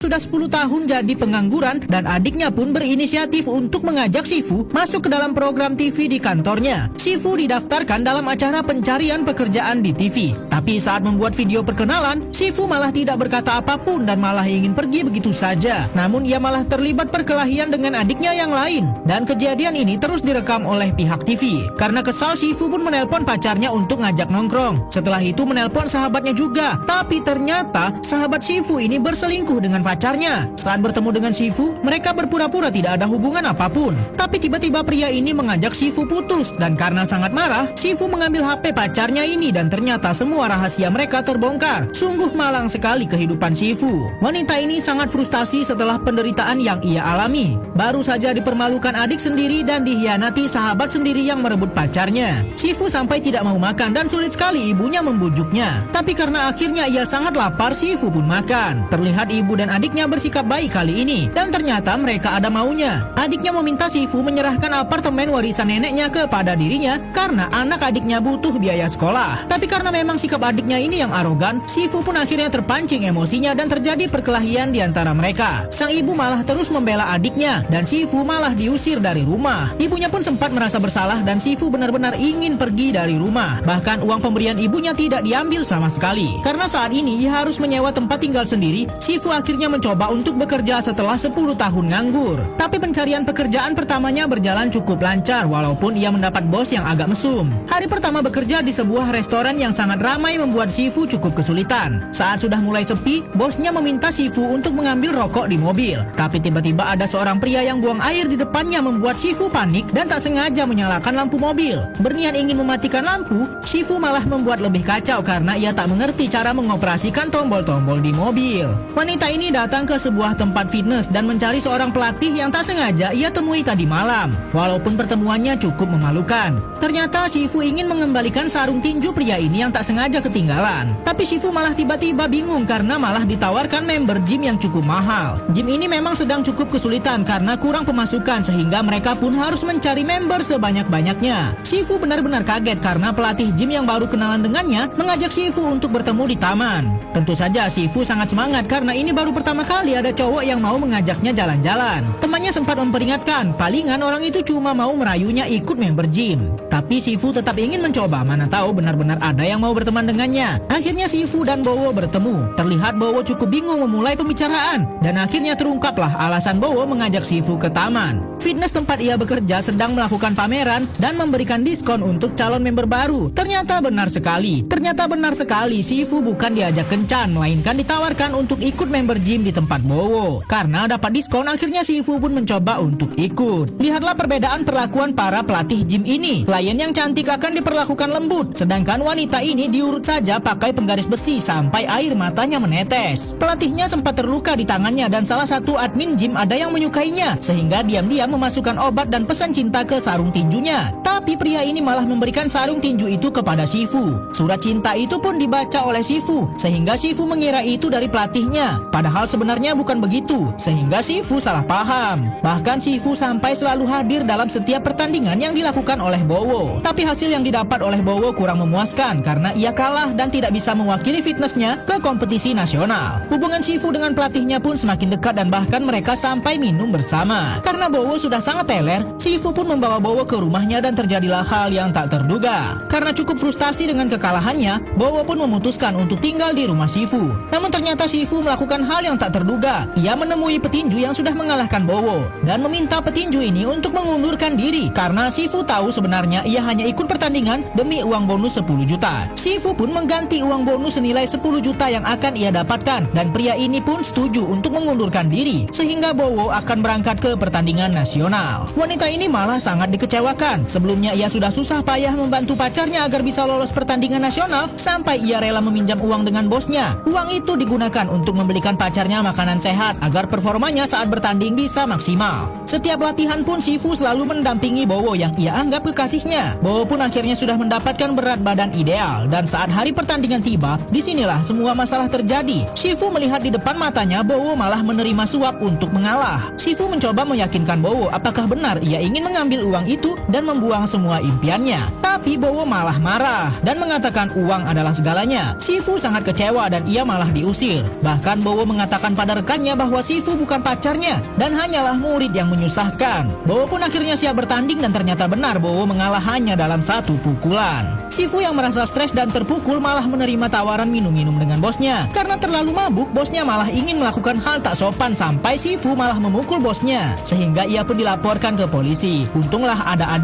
Sudah 10 tahun jadi pengangguran dan adiknya pun berinisiatif untuk mengajak Shifu masuk ke dalam program TV di kantornya. Shifu didaftarkan dalam acara pencarian pekerjaan di TV. Tapi saat membuat video perkenalan, Shifu malah tidak berkata apapun dan malah ingin pergi begitu saja. Namun ia malah terlibat perkelahian dengan adiknya yang lain. Dan kejadian ini terus direkam oleh pihak TV. Karena kesal, Shifu pun menelpon pacarnya untuk ngajak nongkrong. Setelah itu menelpon sahabatnya juga. Tapi ternyata sahabat Shifu ini berselingkuh dengan pacarnya. Saat bertemu dengan Shifu, mereka berpura-pura tidak ada hubungan apapun. Tapi tiba-tiba pria ini mengajak Shifu putus. Dan karena sangat marah, Shifu mengambil HP pacarnya ini dan ternyata semua rahasia mereka terbongkar. Sungguh malang sekali kehidupan Shifu. Wanita ini sangat frustasi setelah penderitaan yang ia alami. Baru saja dipermalukan adik sendiri dan dikhianati sahabat sendiri yang merebut pacarnya. Shifu sampai tidak mau makan dan sulit sekali ibunya membujuknya. Tapi karena akhirnya ia sangat lapar, Shifu pun makan. Terlihat ibu dan adiknya bersikap baik kali ini dan ternyata mereka ada maunya. Adiknya meminta Shifu menyerahkan apartemen warisan neneknya kepada dirinya karena anak adiknya butuh biaya sekolah. Tapi karena memang sikap adiknya ini yang arogan, Shifu pun akhirnya terpancing emosinya dan terjadi perkelahian di antara mereka. Sang ibu malah terus membela adiknya dan Shifu malah diusir dari rumah. Ibunya pun sempat merasa bersalah dan Shifu benar-benar ingin pergi dari rumah. Bahkan uang pemberian ibunya tidak diambil sama sekali. Karena saat ini ia harus menyewa tempat tinggal sendiri, Shifu akhirnya mencoba untuk bekerja setelah 10 tahun nganggur. Tapi pencarian pekerjaan pertamanya berjalan cukup lancar walaupun ia mendapat bos yang agak mesum. Hari pertama bekerja di sebuah restoran yang sangat ramai membuat Shifu cukup kesulitan. Saat sudah mulai sepi, bosnya meminta Shifu untuk mengambil rokok di mobil. Tapi tiba-tiba ada seorang pria yang buang air di depannya membuat Shifu panik dan tak sengaja menyalakan lampu mobil. Berniat ingin mematikan lampu, Shifu malah membuat lebih kacau karena ia tak mengerti cara mengoperasikan tombol-tombol di mobil. Wanita ini datang ke sebuah tempat fitness dan mencari seorang pelatih yang tak sengaja ia temui tadi malam. Walaupun pertemuannya cukup memalukan. Ternyata Shifu ingin mengembalikan sarung tinju pria ini yang tak sengaja ketinggalan. Tapi Shifu malah tiba-tiba bingung karena malah ditawarkan member gym yang cukup mahal. Gym ini memang sedang cukup kesulitan karena kurang pemasukan sehingga mereka pun harus mencari member sebanyak-banyaknya. Shifu benar-benar kaget karena pelatih gym yang baru kenalan dengannya mengajak Shifu untuk bertemu di taman. Tentu saja Shifu sangat semangat karena ini baru pertama kali ada cowok yang mau mengajaknya jalan-jalan. Temannya sempat memperingatkan, palingan orang itu cuma mau merayunya ikut member gym. Tapi Shifu tetap ingin mencoba, mana tahu benar-benar ada yang mau berteman dengannya. Akhirnya Shifu dan Bowo bertemu. Terlihat Bowo cukup bingung memulai pembicaraan dan akhirnya terungkaplah alasan Bowo mengajak Shifu ke taman. Fitness tempat ia bekerja sedang melakukan pameran dan memberikan diskon untuk calon member baru. Ternyata benar sekali, Shifu bukan diajak kencan, melainkan ditawarkan untuk ikut member gym di tempat Bowo. Karena dapat diskon, akhirnya Shifu pun mencoba untuk ikut. Lihatlah perbedaan perlakuan para pelatih gym ini. Klien yang cantik akan diperlakukan lembut, sedangkan wanita ini diurut saja pakai penggaris besi sampai air matanya menetes. Pelatihnya sempat terluka di tangannya dan salah satu admin gym ada yang menyukainya, sehingga diam-diam memasukkan obat dan pesan cinta ke sarung tinjunya. Tapi pria ini malah memberikan sarung tinju itu kepada Shifu. Surat cinta itu pun dibaca oleh Shifu, sehingga Shifu mengira itu dari pelatihnya. Padahal sebenarnya bukan begitu, sehingga Shifu salah paham. Bahkan Shifu sampai selalu hadir dalam setiap pertandingan yang dilakukan oleh Bowo. Tapi hasil yang didapat oleh Bowo kurang memuaskan karena ia kalah dan tidak bisa mewakili fitnessnya ke kompetisi nasional. Hubungan Shifu dengan pelatihnya pun semakin dekat dan bahkan mereka sampai minum bersama. Karena Bowo sudah sangat teler, Shifu pun membawa Bowo ke rumahnya dan terjadilah hal yang tak terduga. Karena cukup frustasi dengan kekalahannya, Bowo pun memutuskan untuk tinggal di rumah Shifu. Namun ternyata Shifu melakukan hal yang tak terduga. Ia menemui petinju yang sudah mengalahkan Bowo dan meminta petinju ini untuk mengundurkan diri karena Shifu tahu sebenarnya ia hanya ikut pertandingan demi uang bonus 10 juta. Shifu pun mengganti uang bonus senilai 10 juta yang akan ia dapatkan dan pria ini pun setuju untuk mengundurkan diri sehingga Bowo akan berangkat ke pertandingan nasional. Wanita ini malah sangat dikecewakan. Sebelumnya ia sudah susah payah membantu pacarnya agar bisa lolos pertandingan nasional sampai ia rela meminjam uang dengan bosnya. Uang itu digunakan untuk membelikan pacarnya makanan sehat agar performanya saat bertanding bisa maksimal. Setiap latihan pun Shifu selalu mendampingi Bowo yang ia anggap kekasihnya. Bowo pun akhirnya sudah mendapatkan berat badan ideal dan saat hari pertandingan tiba, disinilah semua masalah terjadi. Shifu melihat di depan matanya Bowo malah menerima suap untuk mengalah. Shifu mencoba meyakinkan Bowo apakah benar ia ingin mengambil uang itu dan membuang semua impiannya. Tapi Bowo malah marah dan mengatakan uang adalah segalanya. Shifu sangat kecewa dan ia malah diusir. Bahkan Bowo mengatakan mengatakan pada rekannya bahwa Shifu bukan pacarnya dan hanyalah murid yang menyusahkan. Bowo pun akhirnya siap bertanding dan ternyata benar Bowo mengalah hanya dalam satu pukulan. Shifu yang merasa stres dan terpukul malah menerima tawaran minum-minum dengan bosnya. Karena terlalu mabuk, bosnya malah ingin melakukan hal tak sopan sampai Shifu malah memukul bosnya. Sehingga ia pun dilaporkan ke polisi. Untunglah ada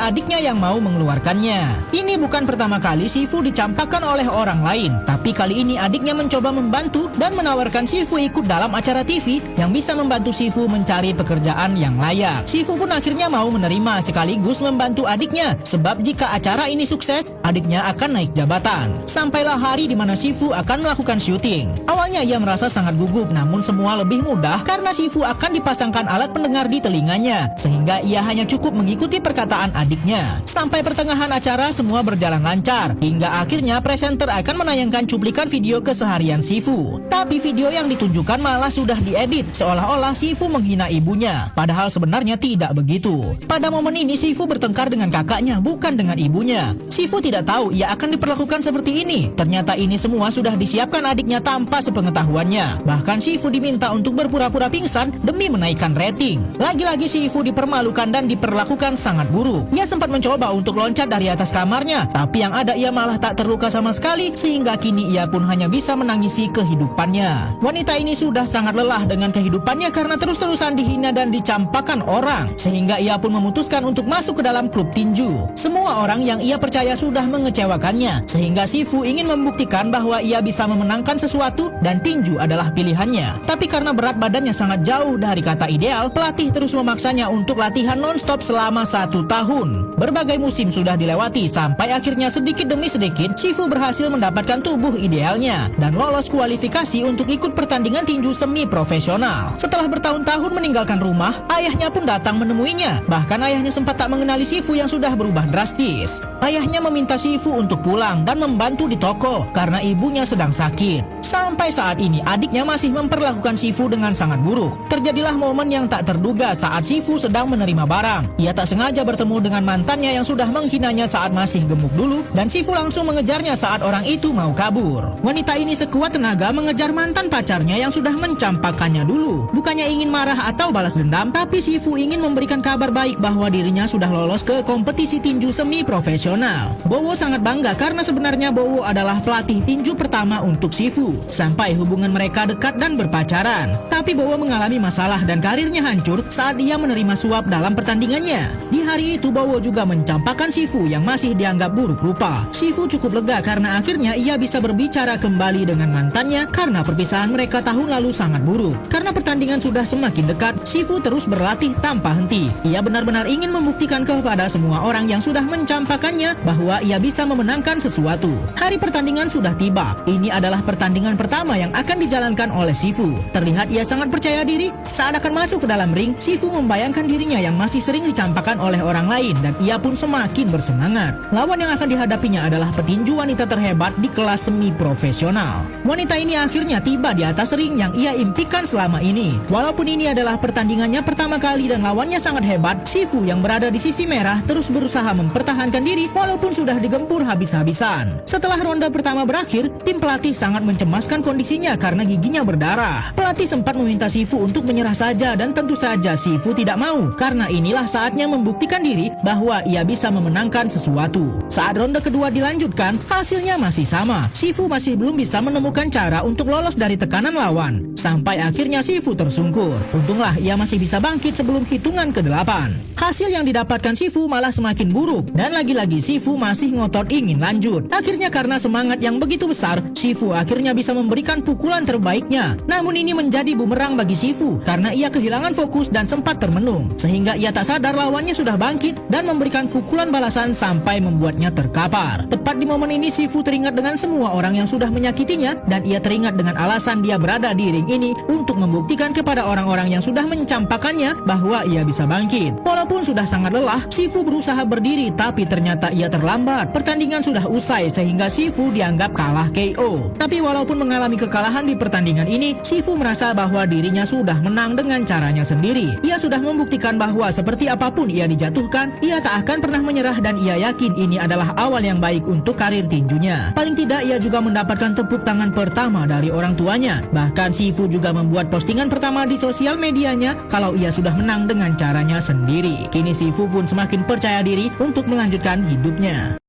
adiknya yang mau mengeluarkannya. Ini bukan pertama kali Shifu dicampakkan oleh orang lain, tapi kali ini adiknya mencoba membantu dan menawarkan Shifu ikut dalam acara TV yang bisa membantu Shifu mencari pekerjaan yang layak. Shifu pun akhirnya mau menerima sekaligus membantu adiknya, sebab jika acara ini sukses, adiknya akan naik jabatan. Sampailah hari di mana Shifu akan melakukan syuting. Awalnya ia merasa sangat gugup, namun semua lebih mudah karena Shifu akan dipasangkan alat pendengar di telinganya, sehingga ia hanya cukup mengikuti perkataan adiknya. Sampai pertengahan acara semua berjalan lancar, hingga akhirnya presenter akan menayangkan cuplikan video keseharian Shifu. Tapi video yang ditunjukkan malah sudah diedit, seolah-olah Shifu menghina ibunya. Padahal sebenarnya tidak begitu. Pada momen ini Shifu bertengkar dengan kakaknya, bukan dengan ibunya. Shifu tidak tahu ia akan diperlakukan seperti ini. Ternyata ini semua sudah disiapkan adiknya tanpa sepengetahuannya. Bahkan Shifu diminta untuk berpura-pura pingsan demi menaikkan rating. Lagi-lagi Shifu dipermalukan dan diperlakukan sangat buruk. Ia sempat mencoba untuk loncat dari atas kamarnya, tapi yang ada ia malah tak terluka sama sekali, sehingga kini ia pun hanya bisa menangisi kehidupannya. Wanita ini sudah sangat lelah dengan kehidupannya karena terus-terusan dihina dan dicampakkan orang, sehingga ia pun memutuskan untuk masuk ke dalam klub tinju. Semua orang yang ia percaya sudah mengecewakannya, sehingga Shifu ingin membuktikan bahwa ia bisa memenangkan sesuatu dan tinju adalah pilihannya. Tapi karena berat badannya sangat jauh dari kata ideal, pelatih terus memaksanya untuk latihan non-stop selama 1 tahun. Berbagai musim sudah dilewati sampai akhirnya sedikit demi sedikit Shifu berhasil mendapatkan tubuh idealnya dan lolos kualifikasi untuk ikut pertandingan tinju semi profesional. Setelah bertahun-tahun meninggalkan rumah, ayahnya pun datang menemuinya. Bahkan ayahnya sempat tak mengenali Shifu yang sudah berubah drastis. Ayahnya meminta Shifu untuk pulang dan membantu di toko karena ibunya sedang sakit. Sampai saat ini adiknya masih memperlakukan Shifu dengan sangat buruk. Terjadilah momen yang tak terduga saat Shifu sedang menerima barang. Ia tak sengaja bertemu dengan mantannya yang sudah menghinanya saat masih gemuk dulu, dan Shifu langsung mengejarnya saat orang itu mau kabur. Wanita ini sekuat tenaga mengejar mantan pacarnya yang sudah mencampakkannya dulu. Bukannya ingin marah atau balas dendam, tapi Shifu ingin memberikan kabar baik bahwa dirinya sudah lolos ke kompetisi tinju semi profesional. Bowo sangat bangga karena sebenarnya Bowo adalah pelatih tinju pertama untuk Shifu. Sampai hubungan mereka dekat dan berpacaran. Tapi Bowo mengalami masalah dan karirnya hancur saat ia menerima suap dalam pertandingannya. Di hari itu Bowo juga mencampakkan Shifu yang masih dianggap buruk rupa. Shifu cukup lega karena akhirnya ia bisa berbicara kembali dengan mantannya karena perpisahan mereka tahun lalu sangat buruk. Karena pertandingan sudah semakin dekat, Shifu terus berlatih tanpa henti. Ia benar-benar ingin membuktikan kepada semua orang yang sudah mencampakkannya bahwa ia bisa memenangkan sesuatu. Hari pertandingan sudah tiba. Ini adalah pertandingan pertama yang akan dijalankan oleh Shifu. Terlihat ia sangat percaya diri. Saat akan masuk ke dalam ring, Shifu membayangkan dirinya yang masih sering dicampakkan oleh orang lain dan ia pun semakin bersemangat. Lawan yang akan dihadapinya adalah petinju wanita terhebat di kelas semi profesional. Wanita ini akhirnya tiba di atas ring yang ia impikan selama ini. Walaupun ini adalah pertandingannya pertama kali dan lawannya sangat hebat, Shifu yang berada di sisi merah terus berusaha mempertahankan diri walaupun sudah digempur habis-habisan. Setelah ronde pertama berakhir, tim pelatih sangat mencemaskan kondisinya karena giginya berdarah. Pelatih sempat meminta Shifu untuk menyerah saja dan tentu saja Shifu tidak mau karena inilah saatnya membuktikan diri bahwa ia bisa memenangkan sesuatu. Saat ronde kedua dilanjutkan, hasilnya masih sama. Shifu masih belum bisa menemukan cara untuk lolos dari tekanan lawan. Sampai akhirnya Shifu tersungkur. Untunglah ia masih bisa bangkit sebelum hitungan ke-8. Hasil yang didapatkan Shifu malah semakin buruk dan lagi-lagi Shifu masih ngotot ingin lanjut. Akhirnya karena semangat yang begitu besar, Shifu akhirnya bisa memberikan pukulan terbaiknya. Namun ini menjadi bumerang bagi Shifu karena ia kehilangan fokus dan sempat termenung, sehingga ia tak sadar lawannya sudah bangkit dan memberikan pukulan balasan sampai membuatnya terkapar. Tepat di momen ini Shifu teringat dengan semua orang yang sudah menyakitinya dan ia teringat dengan alasan dia berada di ring ini untuk membuktikan kepada orang-orang yang sudah mencampakkannya bahwa ia bisa bangkit. Walaupun sudah sangat lelah, Shifu berusaha berdiri tapi ternyata ketika ia terlambat. Pertandingan sudah usai sehingga Sifu dianggap kalah KO. Tapi walaupun mengalami kekalahan di pertandingan ini, Sifu merasa bahwa dirinya sudah menang dengan caranya sendiri. Ia sudah membuktikan bahwa seperti apapun ia dijatuhkan, ia tak akan pernah menyerah dan ia yakin ini adalah awal yang baik untuk karir tinjunya. Paling tidak ia juga mendapatkan tepuk tangan pertama dari orang tuanya. Bahkan Sifu juga membuat postingan pertama di sosial medianya kalau ia sudah menang dengan caranya sendiri. Kini Sifu pun semakin percaya diri untuk melanjutkan hidupnya.